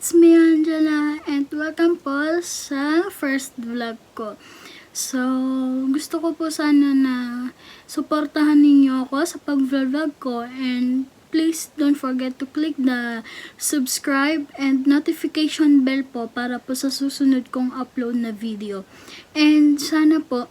It's me, Angela, and welcome po sa first vlog ko. So, gusto ko po sana na suportahan ninyo ako sa pag-vlog ko, and please don't forget to click the subscribe and notification bell po para po sa susunod kong upload na video. And sana po,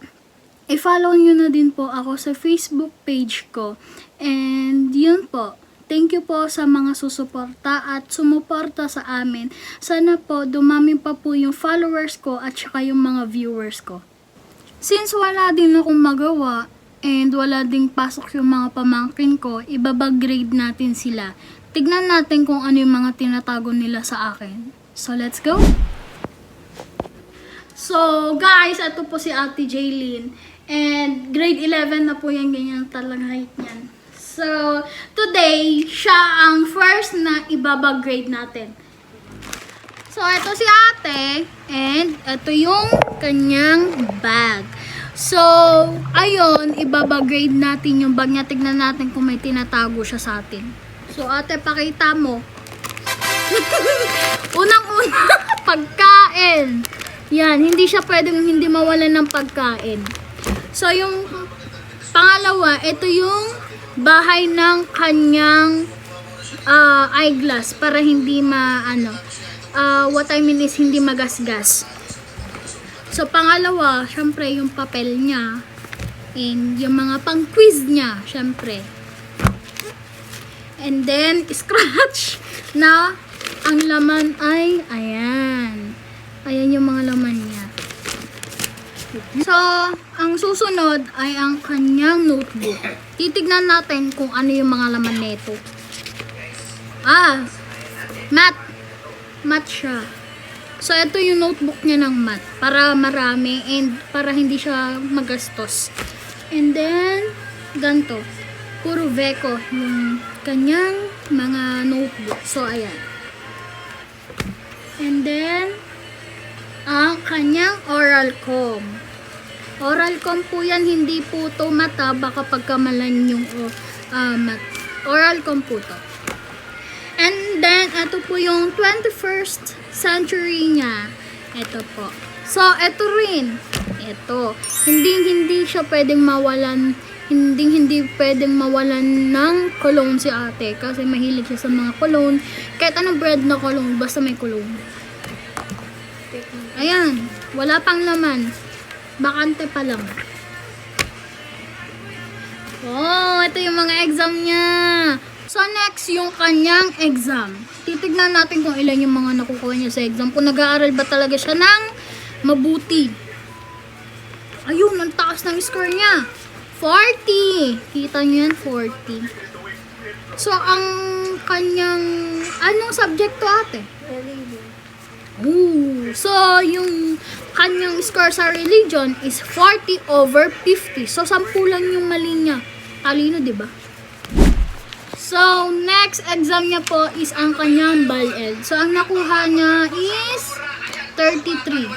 i-follow nyo na din po ako sa Facebook page ko. And yun po, thank you po sa mga susuporta at sumuporta sa amin. Sana po dumami pa po yung followers ko at saka yung mga viewers ko. Since wala din akong magawa and wala ding pasok yung mga pamangkin ko, ibabag-grade natin sila. Tignan natin kung ano yung mga tinatago nila sa akin. So let's go! So guys, ito po si Ate Jaylene. And grade 11 na po yan, ganyan talaga height niyan. So, today, siya ang first na ibabag-grade natin. So, ito si ate, and ito yung kanyang bag. So, ayun, ibabag-grade natin yung bag niya. Tignan natin kung may tinatago siya sa atin. So, ate, pakita mo. Unang-una, pagkain. Yan, hindi siya pwedeng hindi mawalan ng pagkain. So, yung pangalawa, ito yung bahay ng kanyang eyeglass para hindi what I mean is hindi magasgas. So pangalawa, syempre yung papel niya and yung mga pang-quiz niya, syempre. And then scratch na ang laman ay ayan. Ayan yung mga laman niya. So, ang susunod ay ang kanyang notebook. Titignan natin kung ano yung mga laman nito. Math. Math siya. So, ito yung notebook niya ng math. Para marami and para hindi siya magastos. And then, ganito. Puro Veco yung kanyang mga notebook. So, ayan. And then, ang kanyang oral com. Oral com po yan, hindi po to mata, baka pagkamalan yung mat. Oral com po to. And then, ito po yung 21st century niya. Ito po. So, ito rin. Ito. Hindi siya pwedeng mawalan, hindi pwedeng mawalan ng cologne si ate. Kasi mahilig siya sa mga cologne. Kahit anong brand na cologne, basta may cologne. Ayan. Wala pang laman. Bakante pa lang. Oh, ito yung mga exam niya. So, next, yung kanyang exam. Titignan natin kung ilan yung mga nakukuha niya sa exam. Kung nag-aaral ba talaga siya ng mabuti. Ayun, ang taas ng score niya. 40. Kita niyo yan, 40. So, ang kanyang, anong subject to ate? Religion. Ooh. So, yung kanyang score sa religion is 40/50. So, 10 lang yung mali niya. Talino, diba? So, next exam niya po is ang kanyang BAL-ED. So, ang nakuha niya is 33.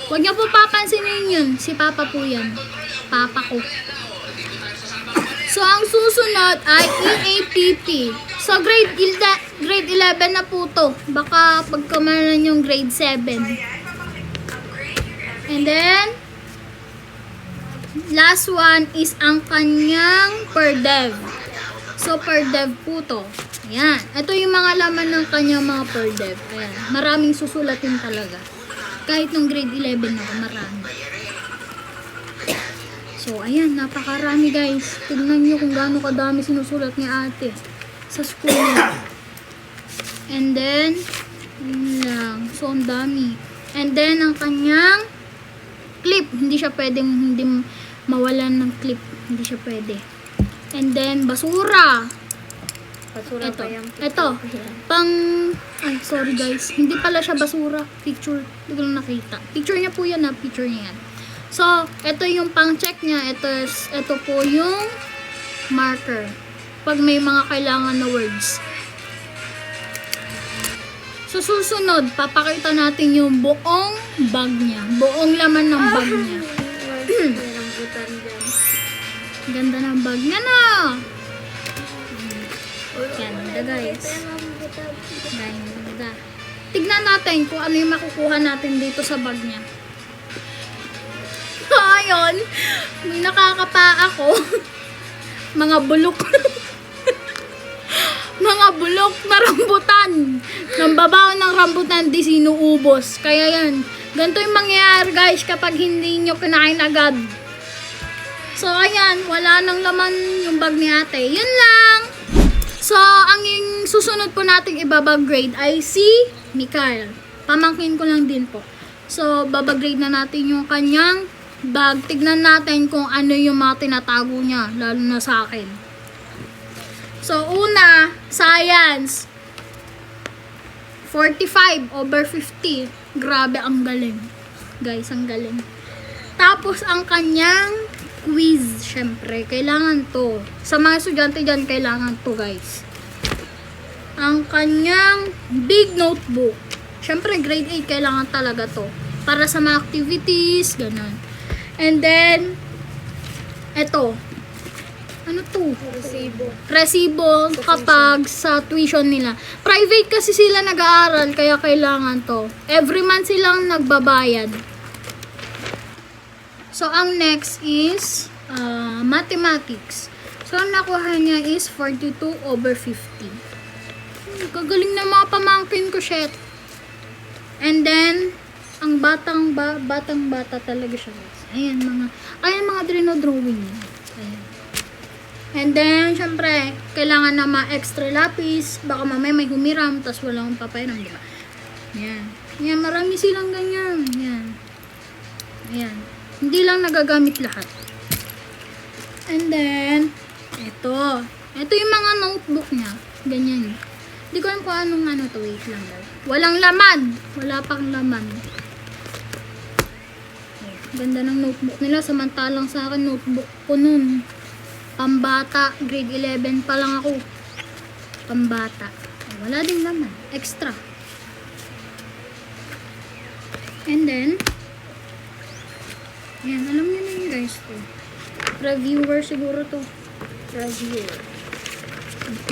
Huwag niyo po papansinin yun. Si Papa po yan. Papa ko. So, ang susunod ay EAPP. So, grade 11 na po to. Baka pagkamalan yung grade 7. And then, last one is ang kanyang per dev. So, per dev po to. Ayan. Ito yung mga laman ng kanyang mga per dev. Ayan. Maraming susulatin talaga. Kahit nung grade 11 na, marami. So, ayan. Napakarami, guys. Tignan nyo kung gaano kadami sinusulat ni ate sa school niya. And then, yun lang. So, ang dami. And then, ang kanyang clip. Hindi siya pwedeng hindi mawalan ng clip. Hindi siya pwede. And then, basura. Basura Ito. pa yung Ito. Ay, sorry guys. Hindi pala siya basura. Picture. Hindi ko lang nakita. Picture niya po yan ha. Picture niya yan. So, ito yung pang-check niya. Ito po yung marker. Pag may mga kailangan na words. So, susunod, papakita natin yung buong bag niya. Buong laman ng bag niya. Merong butan dyan. Ganda ng bag niya na. Ganda guys. Merong butan. Ganda. tignan natin kung ano yung makukuha natin dito sa bag niya. Ayun, may nakakapa ako. Mga bulok. Mga bulok na rambutan. Nang babaw ng rambutan, di sinuubos. Kaya yan, ganito yung mangyayari guys kapag hindi nyo kinain agad. So ayan, wala nang laman yung bag ni ate. Yun lang. So, ang yung susunod po nating ibabag-grade ay si Mikael. Pamangkin ko lang din po. So, babag-grade na natin yung kanyang bag. Tignan natin kung ano yung mga tinatago niya, lalo na sa akin. So, una, science. 45 over 50. Grabe, ang galing. Guys, ang galing. Tapos, ang kanyang quiz, syempre, kailangan to. Sa mga estudyante dyan, kailangan to, guys. Ang kanyang big notebook. Syempre, grade 8, kailangan talaga to. Para sa mga activities, ganun. And then, eto. Ano to? Resibo. Resibo kapag sa tuition nila. Private kasi sila nag-aaral, kaya kailangan to. Every month silang nagbabayad. So, ang next is mathematics. So, ang nakuha niya is 42 over 50. Kagaling na mga pamangkin ko, shit. And then, ang batang-bata talaga siya. Ayan, mga drawing niya. Ayan. And then, syempre, kailangan na extra lapis. Baka mamaya may humiram, tas walang papairam, diba? Ayan. Ayan, marami silang ganyan. Ayan. Ayan. Hindi lang nagagamit lahat. And then, ito. Ito yung mga notebook niya. Ganyan. Hindi ko alam kung anong to. Wait lang daw. Walang laman. Wala pang laman. Ganda ng notebook nila. Samantalang sa akin, notebook ko nun. Pambata. Grade 11 pa lang ako. Pambata. Wala din laman. Extra. And then, yan, alam niyo na yun guys to. Reviewer siguro to. Reviewer.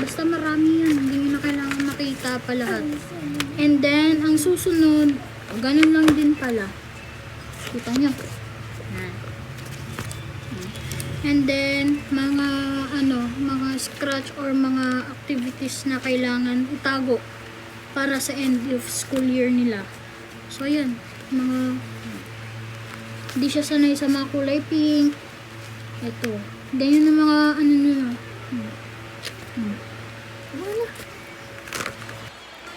Basta marami yan. Hindi nyo na kailangan makita pa lahat. And then, ang susunod, ganun lang din pala. Kita nyo. Yan. And then, mga scratch or mga activities na kailangan itago para sa end of school year nila. So, yan. Hindi siya sanay sa mga kulay pink. Ito. Ganyan na mga nila. Wala.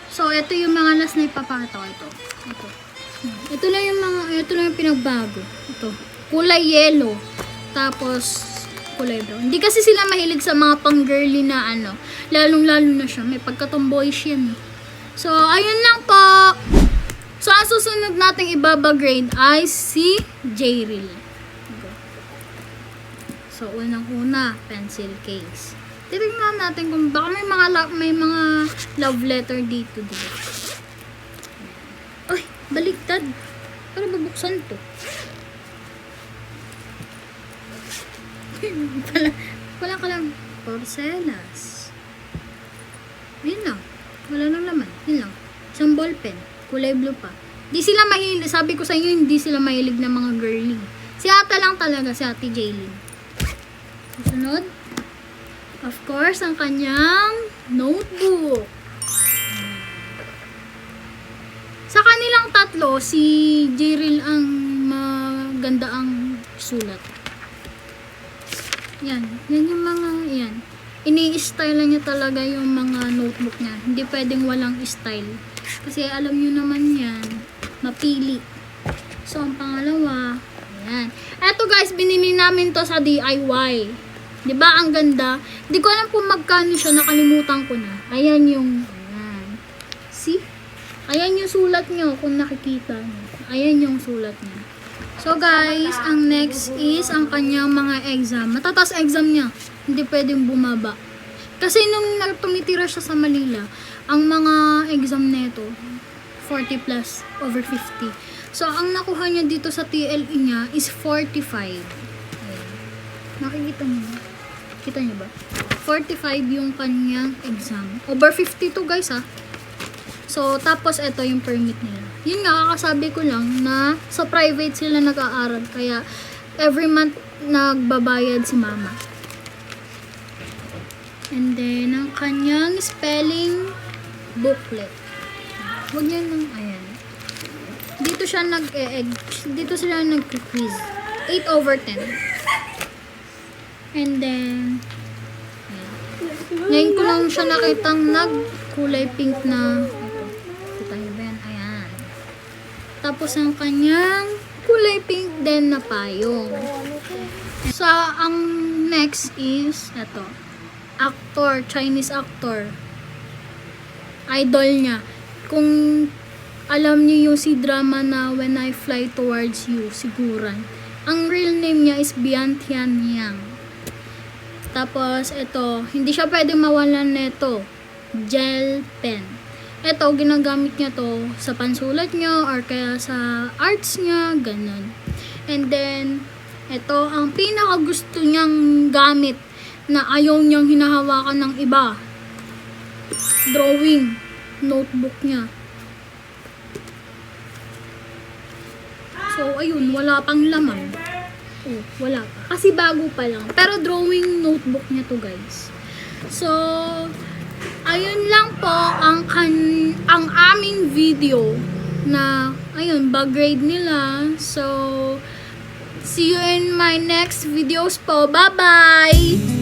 So, ito yung mga last na ipapakita ko. Ito. Ito lang yung pinagbago. Ito. Kulay yellow. Tapos, kulay brown. Hindi kasi sila mahilig sa mga pang-girly na lalong-lalo na siya. May pagka-tomboyish yan. So, ayun lang po. So, ang susunod nating ibaba-grade ay si J-Reel. So, unang-una, pencil case. Tingnan natin kung baka may mga love letter dito. Ay, baliktad. Para babuksan to. Wala ka lang. Porcelas. Yun lang. Wala nang laman. Yun lang. Isang ballpen. Kulay blue pa. Di sila mahilig. Sabi ko sa inyo, hindi sila mahilig ng mga girly. Si ata lang talaga, si ate Jaylin. Sunod. Of course, ang kanyang notebook. Sa kanilang tatlo, si Jril ang maganda ang sulat. Yan. Yan yung mga, yan. Ini-style niya talaga yung mga notebook niya. Hindi pwedeng walang style. Kasi alam nyo naman yan, mapili. So, ang pangalawa, ayan. Eto guys, binili namin to sa DIY. Diba, ang ganda? Di ko alam kung magkano siya, nakalimutan ko na. Ayan yung, ayan. See? Ayan yung sulat nyo, kung nakikita nyo. Ayan yung sulat niya. So guys, ang next is ang kanyang mga exam. Matataas exam niya. Hindi pwedeng bumaba. Kasi nung tumitira siya sa Manila, ang mga exam neto, 40 plus over 50. So, ang nakuha niya dito sa TLE niya is 45. Ayan. Nakikita niyo? Kita niyo ba? 45 yung kanyang exam. Over 52 guys ha. So, tapos ito yung permit nila. Yun nga, kakasabi ko lang na sa private sila nag-aaral. Kaya, every month nagbabayad si mama. And then, ang kanyang spelling booklet. Huwag niya nang, ayan. Dito sila nag-quiz. 8 over 10. And then, ayan. Ngayon ko lang siya nakitang kulay pink na, ito. Kita niyo ba yan? Ayan. Tapos ang kanyang kulay pink din na payong. Ang next is, ito. Actor, Chinese actor. Idol niya. Kung alam niyo yung C-drama na When I Fly Towards You, siguran. Ang real name niya is Bian Tian Yang. Tapos, ito, hindi siya pwede mawalan nito. Gel pen. Ito, ginagamit niya to sa pansulat niya or kaya sa arts niya, ganun. And then, ito, ang pinaka gusto niyang gamit na ayaw niyang hinahawakan ng iba. Drawing. Notebook niya. So, ayun, wala pang laman. Oh, wala pa. Kasi bago pa lang. Pero drawing notebook niya to, guys. So, ayun lang po ang aming video na, ayun, bag grade nila. So, see you in my next videos po. Bye-bye!